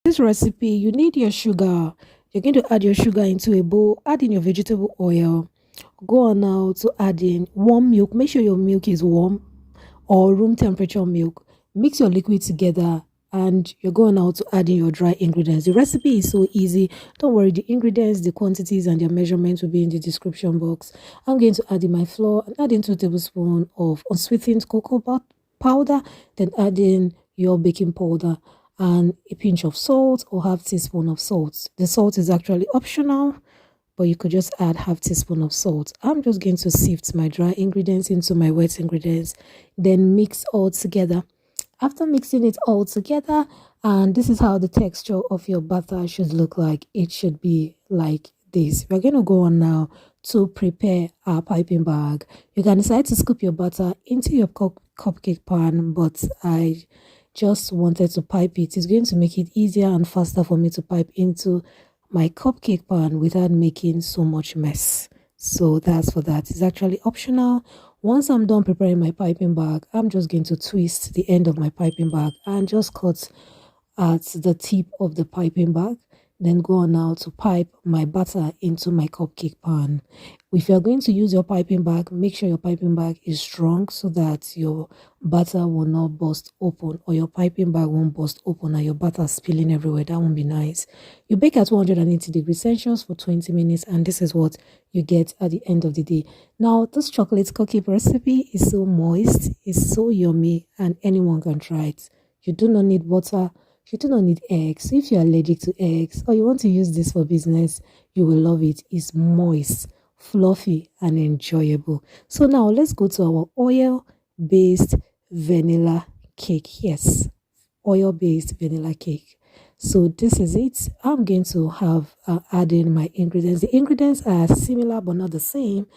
This recipe, you need your sugar. You're going to add your sugar into a bowl, add in your vegetable oil. Go on now to add in warm milk. Make sure your milk is warm or room temperature milk. Mix your liquid together and you're going now to add in your dry ingredients. The recipe is so easy. Don't worry, the ingredients, the quantities, and their measurements will be in the description box. I'm going to add in my flour and add in 2 tablespoons of unsweetened cocoa powder, then add in your baking powder and a pinch of salt or half teaspoon of salt. The salt is actually optional, but you could just add half teaspoon of salt. I'm just going to sift my dry ingredients into my wet ingredients, then mix all together. After mixing it all together, and this is how the texture of your batter should look like. It should be like this. We're going to go on now to prepare our piping bag. You can decide to scoop your batter into your cupcake pan, but I just wanted to pipe it. It's going to make it easier and faster for me to pipe into my cupcake pan without making so much mess. So that's for that. It's actually optional. Once I'm done preparing my piping bag, I'm just going to twist the end of my piping bag and just cut at the tip of the piping bag. Then go on now to pipe my batter into my cupcake pan. If you're going to use your piping bag, make sure your piping bag is strong so that your batter will not burst open, or your piping bag won't burst open and your batter spilling everywhere. That won't be nice. You bake at 180 degrees Celsius for 20 minutes, and this is what you get at the end of the day. Now, this chocolate cookie recipe is so moist, it's so yummy, and anyone can try it. You do not need butter. You do not need eggs. If you're allergic to eggs or you want to use this for business, you will love it. It's moist, fluffy, and enjoyable. So now let's go to our oil-based vanilla cake. Yes, oil-based vanilla cake. So this is it. I'm going to have add in my ingredients. The ingredients are similar but not the same.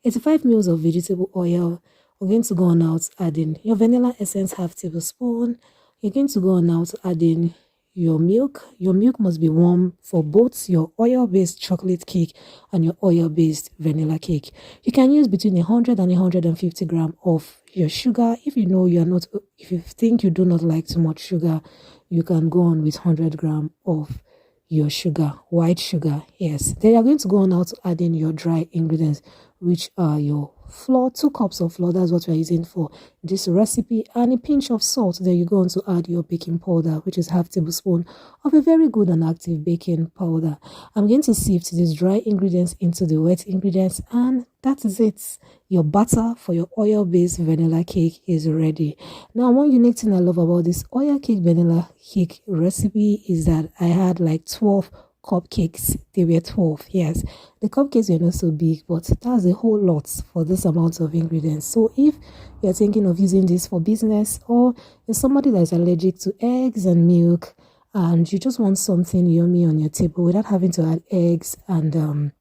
85 ml of vegetable oil. We're going to go on out adding your vanilla essence, half tablespoon. You're going to go on now to add in your milk. Your milk must be warm for both your oil-based chocolate cake and your oil-based vanilla cake. You can use between 100 and 150 grams of your sugar. If you know you're not, if you think you do not like too much sugar, you can go on with 100 grams of your sugar, white sugar. Yes. Then you're going to go on now to add in your dry ingredients, which are your flour, 2 cups of flour. That's what we're using for this recipe, and a pinch of salt. Then you go on to add your baking powder, which is half tablespoon of a very good and active baking powder. I'm going to sift these dry ingredients into the wet ingredients, and that is it. Your batter for your oil-based vanilla cake is ready. Now, one unique thing I love about this oil cake vanilla cake recipe is that I had like 12 cupcakes. They were 12. Yes, the cupcakes were not so big, but that's a whole lot for this amount of ingredients. So if you're thinking of using this for business, or you're somebody that's allergic to eggs and milk and you just want something yummy on your table without having to add eggs and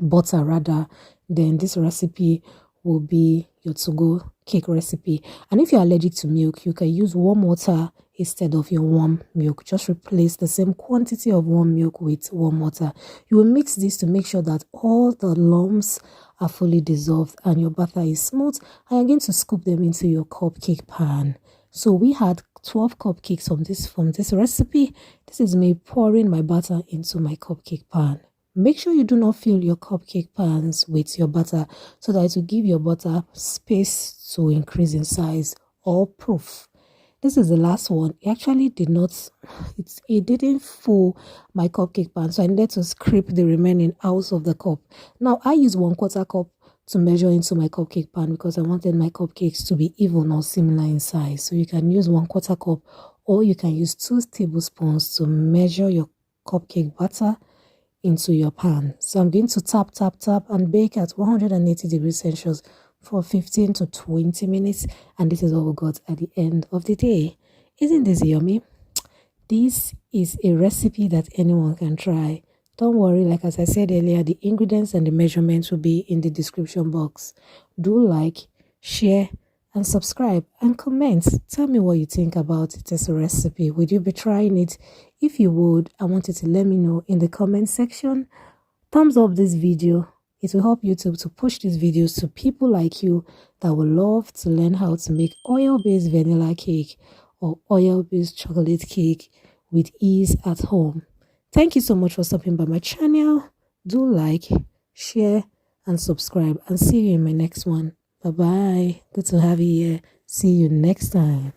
butter rather, then this recipe will be your to-go cake recipe. And if you're allergic to milk, you can use warm water instead of your warm milk. Just replace the same quantity of warm milk with warm water. You will mix this to make sure that all the lumps are fully dissolved and your batter is smooth, and you're going to scoop them into your cupcake pan. So we had 12 cupcakes from this recipe. This is me pouring my batter into my cupcake pan. Make sure you do not fill your cupcake pans with your butter so that it will give your butter space to increase in size or proof. This is the last one. It actually did not, it didn't fill my cupcake pan, so I needed to scrape the remaining out of the cup. Now I use 1/4 cup to measure into my cupcake pan because I wanted my cupcakes to be even or similar in size. So you can use 1/4 cup, or you can use 2 tablespoons to measure your cupcake batter into your pan. So I'm going to tap and bake at 180 degrees Celsius for 15 to 20 minutes, and this is what we got at the end of the day. Isn't this yummy? This is a recipe that anyone can try. Don't worry, like as I said earlier, the ingredients and the measurements will be in the description box. Do like, share, and subscribe and comment. Tell me what you think about this recipe. Would you be trying it? If you would, I want you to let me know in the comment section. Thumbs up this video. It will help YouTube to push these videos to people like you that would love to learn how to make oil-based vanilla cake or oil-based chocolate cake with ease at home. Thank you so much for stopping by my channel. Do like, share, and subscribe, and see you in my next one. Bye bye. Good to have you here. See you next time.